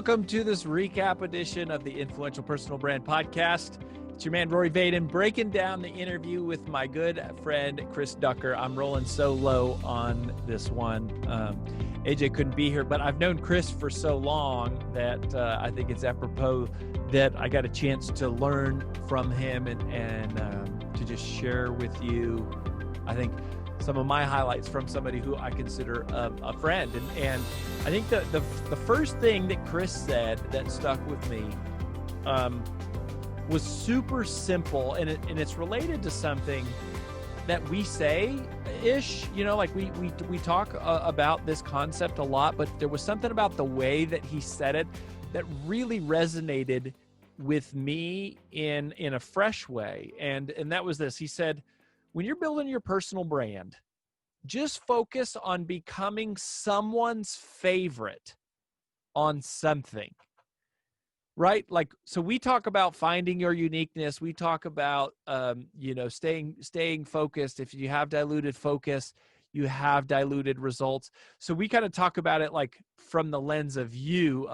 welcome to this recap edition of the Influential Personal Brand Podcast. It's your man, Rory Vaden, breaking down the interview with my good friend, Chris Ducker. I'm rolling solo on this one. AJ couldn't be here, but I've known Chris for so long that I think it's apropos that I got a chance to learn from him and to just share with you, I think, some of my highlights from somebody who I consider a friend. And I think the first thing that Chris said that stuck with me was super simple, and it's related to something that we say-ish, like we talk about this concept a lot, but there was something about the way that he said it that really resonated with me in a fresh way. And that was this. He said, when you're building your personal brand, just focus on becoming someone's favorite on something, right? Like, so we talk about finding your uniqueness. We talk about, staying focused. If you have diluted focus, you have diluted results. So we kind of talk about it like from the lens of you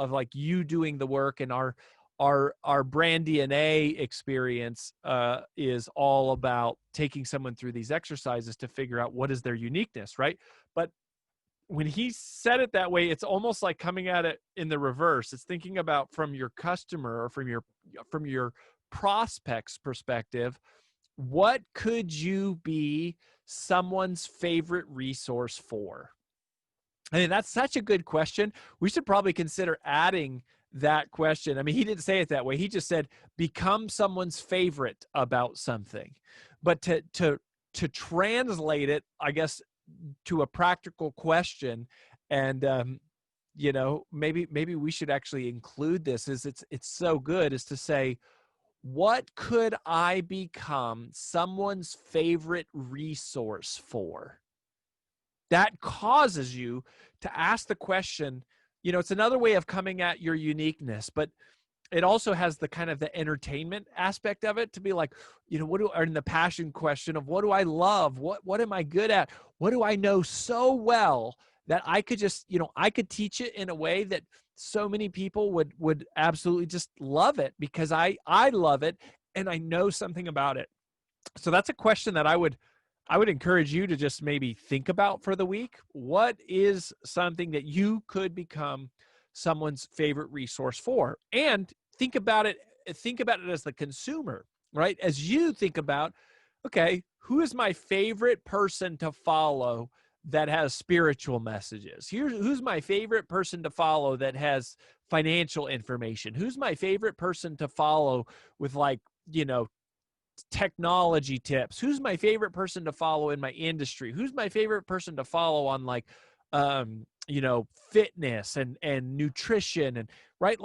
doing the work, and our brand DNA experience is all about taking someone through these exercises to figure out what is their uniqueness, right? But when he said it that way, it's almost like coming at it in the reverse. It's thinking about from your customer or from your prospect's perspective, what could you be someone's favorite resource for? I mean, that's such a good question. We should probably consider adding that question. I mean, he didn't say it that way. He just said, become someone's favorite about something. But to translate it, I guess, to a practical question, and maybe we should actually include this, is it's so good, is to say, what could I become someone's favorite resource for? That causes you to ask the question. It's another way of coming at your uniqueness, but it also has the kind of the entertainment aspect of it, to be like, and the passion question of what do I love? What am I good at? What do I know so well that I could just, I could teach it in a way that so many people would absolutely just love it because I love it and I know something about it. So that's a question that I would encourage you to just maybe think about for the week. What is something that you could become someone's favorite resource for? And think about it as the consumer, right? As you think about, okay, who is my favorite person to follow that has spiritual messages? Who's my favorite person to follow that has financial information? Who's my favorite person to follow with technology tips? Who's my favorite person to follow in my industry? Who's my favorite person to follow on fitness and nutrition, and right?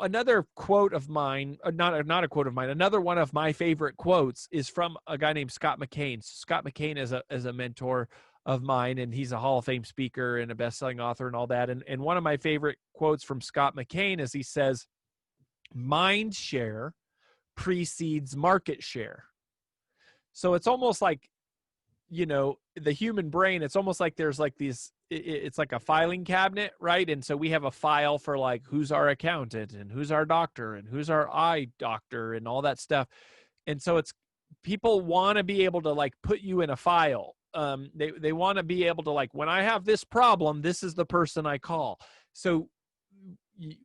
Another quote of mine, not a quote of mine, another one of my favorite quotes is from a guy named Scott McKain. Scott McKain is a mentor of mine, and he's a Hall of Fame speaker and a best-selling author and all that. And one of my favorite quotes from Scott McKain is, he says, mind share precedes market share. So it's almost like, the human brain, it's almost like there's like these, it's like a filing cabinet, right? And so we have a file for like, who's our accountant and who's our doctor and who's our eye doctor and all that stuff. And so it's, people want to be able to like put you in a file. They want to be able to like, when I have this problem, this is the person I call. So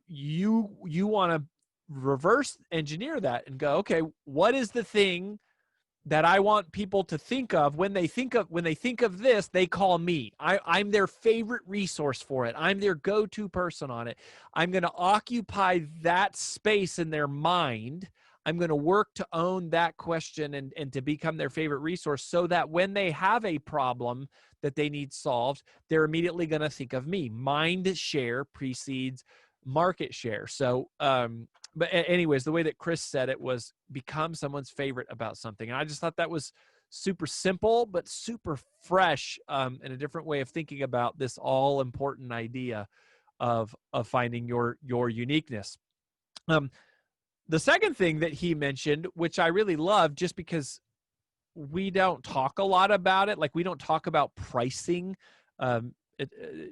you want to reverse engineer that and go, okay, what is the thing that I want people to think of when they think of this, they call me. I'm their favorite resource for it. I'm their go-to person on it. I'm going to occupy that space in their mind. I'm going to work to own that question and to become their favorite resource, so that when they have a problem that they need solved, they're immediately going to think of me. Mind share precedes market share. So, but anyways, the way that Chris said it was, become someone's favorite about something. And I just thought that was super simple, but super fresh, and a different way of thinking about this all important idea of finding your uniqueness. The second thing that he mentioned, which I really love, just because we don't talk a lot about it, like we don't talk about pricing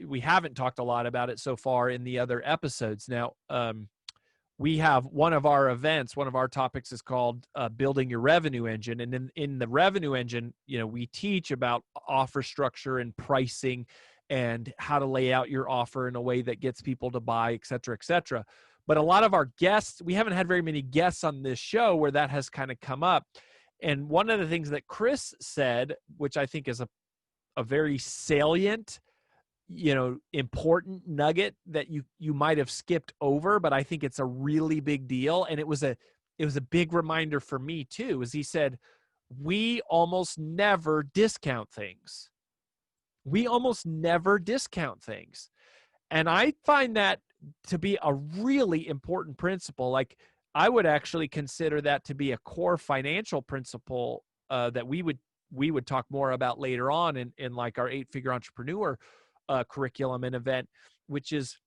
we haven't talked a lot about it so far in the other episodes. Now, we have one of our events, one of our topics is called building your revenue engine. And in the revenue engine, we teach about offer structure and pricing and how to lay out your offer in a way that gets people to buy, et cetera, et cetera. But a lot of our guests, we haven't had very many guests on this show where that has kind of come up. And one of the things that Chris said, which I think is a very salient, important nugget that you might have skipped over, but I think it's a really big deal. And it was a big reminder for me too, is he said, we almost never discount things. We almost never discount things. And I find that to be a really important principle. Like, I would actually consider that to be a core financial principle that we would talk more about later on in like our 8-figure entrepreneur curriculum and event, which is,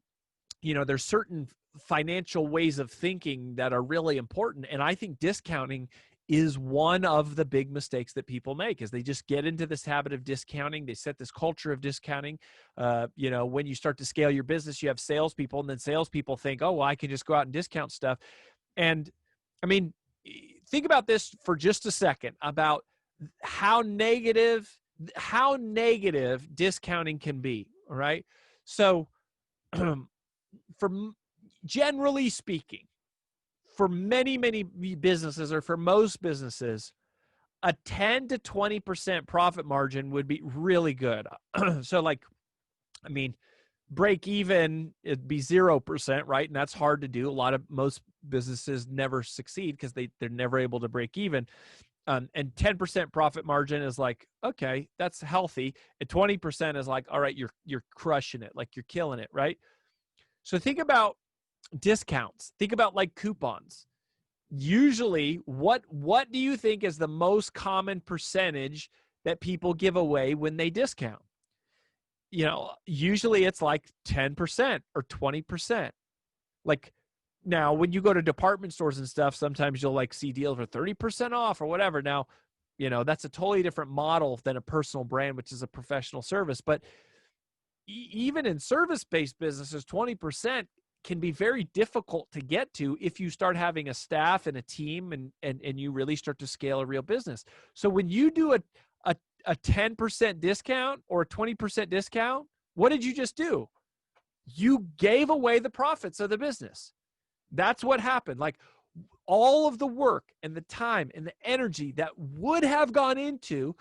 there's certain financial ways of thinking that are really important. And I think discounting is one of the big mistakes that people make, is they just get into this habit of discounting. They set this culture of discounting. When you start to scale your business, you have salespeople, and then salespeople think, oh, well, I can just go out and discount stuff. And I mean, think about this for just a second about how negative discounting can be. All right. So generally speaking, for many businesses, or for most businesses, a 10 to 20% profit margin would be really good. So break even, it'd be 0%, right? And that's hard to do. Most businesses never succeed because they're never able to break even. And 10% profit margin is like, okay, that's healthy. And 20% is like, all right, you're crushing it, like you're killing it, right? So think about discounts. Think about like coupons. Usually, what do you think is the most common percentage that people give away when they discount? Usually it's like 10% or 20%. Like, now, when you go to department stores and stuff, sometimes you'll like see deals for 30% off or whatever. Now, that's a totally different model than a personal brand, which is a professional service. But even in service-based businesses, 20% can be very difficult to get to if you start having a staff and a team and you really start to scale a real business. So when you do a 10% discount or a 20% discount, what did you just do? You gave away the profits of the business. That's what happened. Like, all of the work and the time and the energy that would have gone into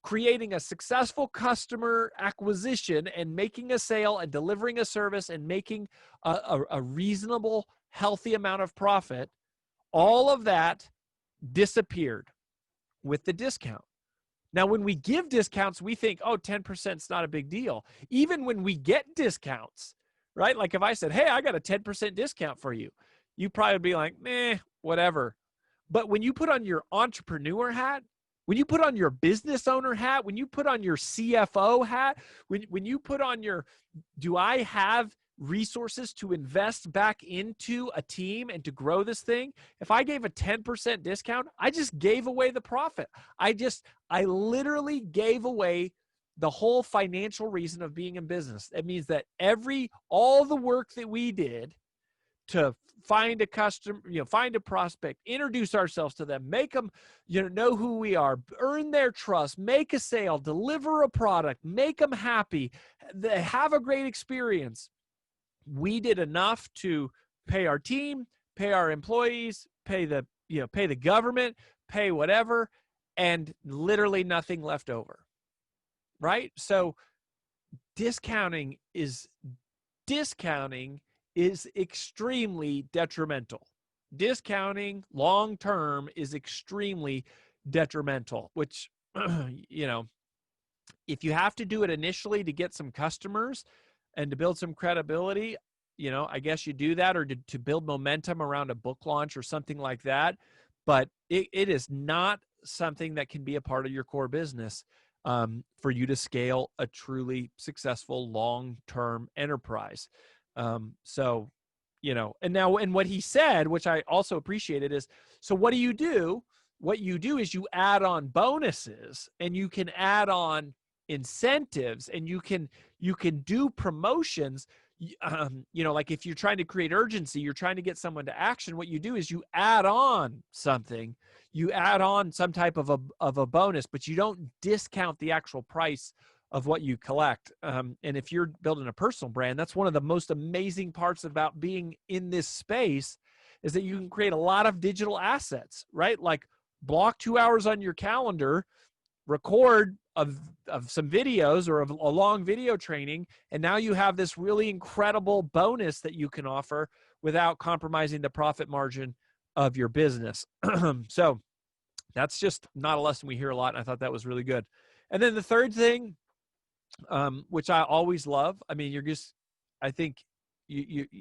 creating a successful customer acquisition and making a sale and delivering a service and making a reasonable, healthy amount of profit, all of that disappeared with the discount. Now, when we give discounts, we think, oh, 10% is not a big deal. Even when we get discounts, right? Like if I said, hey, I got a 10% discount for you, you probably be like, meh, whatever. But when you put on your entrepreneur hat, when you put on your business owner hat, when you put on your CFO hat, when you put on your, do I have resources to invest back into a team and to grow this thing? If I gave a 10% discount, I just gave away the profit. I literally gave away the whole financial reason of being in business. It means that all the work that we did to find a customer, find a prospect, introduce ourselves to them, make them, know who we are, earn their trust, make a sale, deliver a product, make them happy, have a great experience. We did enough to pay our team, pay our employees, pay the government, pay whatever, and literally nothing left over. Right? So discounting is extremely detrimental. Discounting long-term is extremely detrimental, which, if you have to do it initially to get some customers and to build some credibility, I guess you do that, or to build momentum around a book launch or something like that. But it is not something that can be a part of your core business for you to scale a truly successful long-term enterprise. And what he said, which I also appreciated, is, so what do you do? What you do is you add on bonuses, and you can add on incentives, and you can do promotions. Like if you're trying to create urgency, you're trying to get someone to action, what you do is you add on something, you add on some type of a bonus, but you don't discount the actual price of what you collect. And if you're building a personal brand, that's one of the most amazing parts about being in this space, is that you can create a lot of digital assets, right? Like block 2 hours on your calendar, record of some videos or of a long video training, and now you have this really incredible bonus that you can offer without compromising the profit margin of your business. So that's just not a lesson we hear a lot, and I thought that was really good. And then the third thing, which I always love, I mean, I think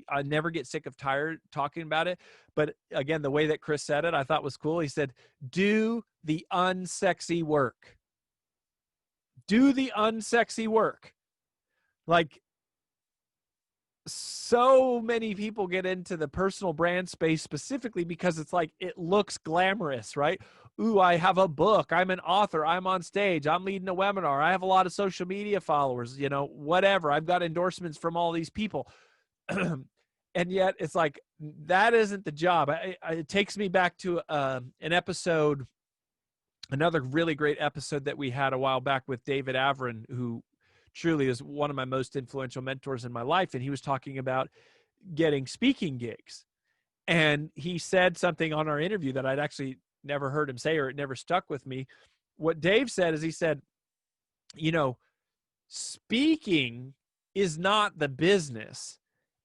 I never get sick of tired talking about it. But again, the way that Chris said it, I thought was cool. He said, do the unsexy work. Do the unsexy work. Like, so many people get into the personal brand space specifically because it's like, it looks glamorous, right? Ooh, I have a book. I'm an author. I'm on stage. I'm leading a webinar. I have a lot of social media followers, whatever. I've got endorsements from all these people. And yet it's like, that isn't the job. It takes me back to an episode, another really great episode that we had a while back with David Averin, who truly is one of my most influential mentors in my life. And he was talking about getting speaking gigs. And he said something on our interview that I'd actually never heard him say, or it never stuck with me. What Dave said is, he said, speaking is not the business.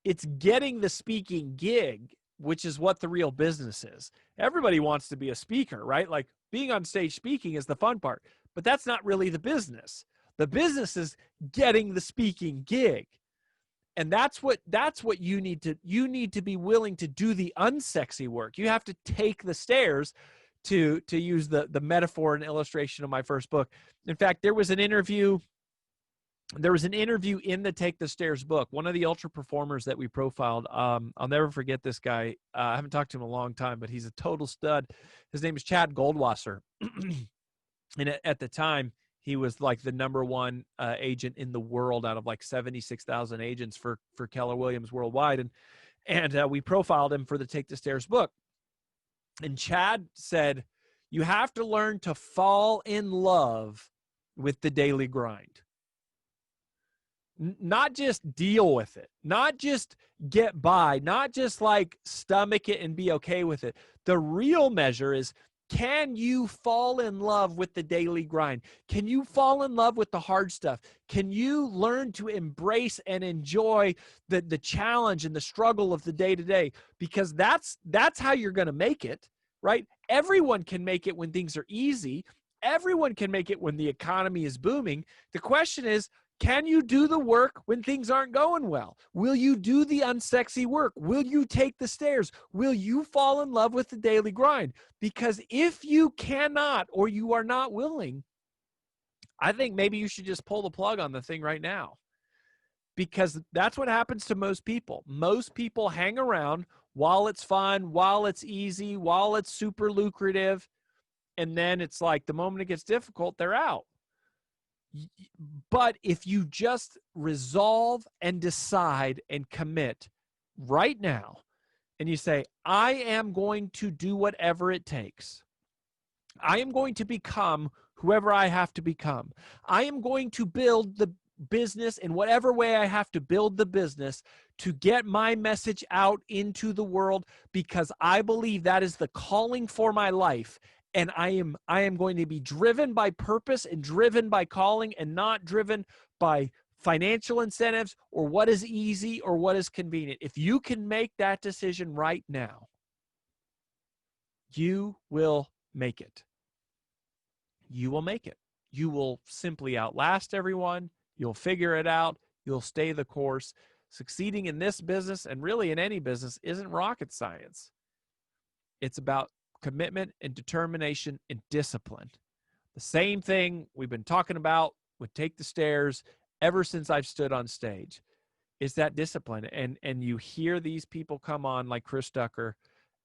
It's getting the speaking gig, which is what the real business is. Everybody wants to be a speaker, right? Like, being on stage speaking is the fun part, but that's not really the business. The business is getting the speaking gig. And that's what you need to be willing to do the unsexy work. You have to take the stairs, to use the metaphor and illustration of my first book. In fact, there was an interview in the Take the Stairs book. One of the ultra performers that we profiled, I'll never forget this guy. I haven't talked to him in a long time, but he's a total stud. His name is Chad Goldwasser. And at the time, he was like the number one agent in the world out of like 76,000 agents for Keller Williams worldwide. And we profiled him for the Take the Stairs book. And Chad said, you have to learn to fall in love with the daily grind. Not just deal with it, not just get by, not just like stomach it and be okay with it. The real measure is, can you fall in love with the daily grind? Can you fall in love with the hard stuff? Can you learn to embrace and enjoy the challenge and the struggle of the day-to-day? Because that's how you're going to make it, right? Everyone can make it when things are easy. Everyone can make it when the economy is booming. The question is, can you do the work when things aren't going well? Will you do the unsexy work? Will you take the stairs? Will you fall in love with the daily grind? Because if you cannot, or you are not willing, I think maybe you should just pull the plug on the thing right now. Because that's what happens to most people. Most people hang around while it's fun, while it's easy, while it's super lucrative. And then it's like, the moment it gets difficult, they're out. But if you just resolve and decide and commit right now, and you say, I am going to do whatever it takes. I am going to become whoever I have to become. I am going to build the business in whatever way I have to build the business to get my message out into the world, because I believe that is the calling for my life. And I am going to be driven by purpose and driven by calling, and not driven by financial incentives or what is easy or what is convenient. If you can make that decision right now, you will make it. You will make it. You will simply outlast everyone. You'll figure it out. You'll stay the course. Succeeding in this business, and really in any business, isn't rocket science. It's about commitment and determination and discipline. The same thing we've been talking about with Take the Stairs ever since I've stood on stage. Is that discipline. And you hear these people come on like Chris Ducker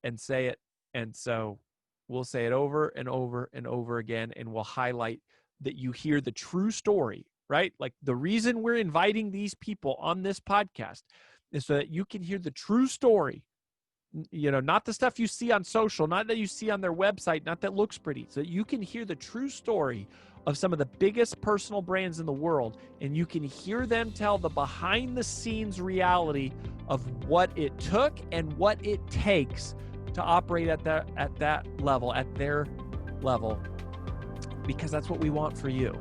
and say it. And so we'll say it over and over and over again, and we'll highlight that you hear the true story, right? Like the reason we're inviting these people on this podcast is so that you can hear the true story, not the stuff you see on social, not that you see on their website, not that looks pretty, so that you can hear the true story of some of the biggest personal brands in the world, and you can hear them tell the behind the scenes reality of what it took and what it takes to operate at that level, at their level, because that's what we want for you.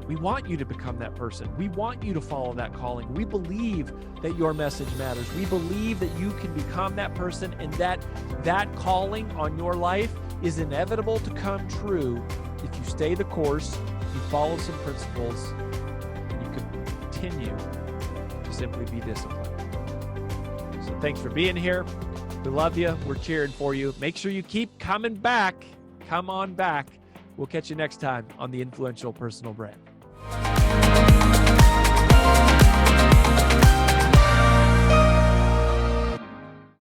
We want you to become that person. We want you to follow that calling. We believe that your message matters. We believe that you can become that person, and that calling on your life is inevitable to come true if you stay the course, you follow some principles, and you continue to simply be disciplined. So thanks for being here. We love you. We're cheering for you. Make sure you keep coming back. Come on back. We'll catch you next time on The Influential Personal Brand.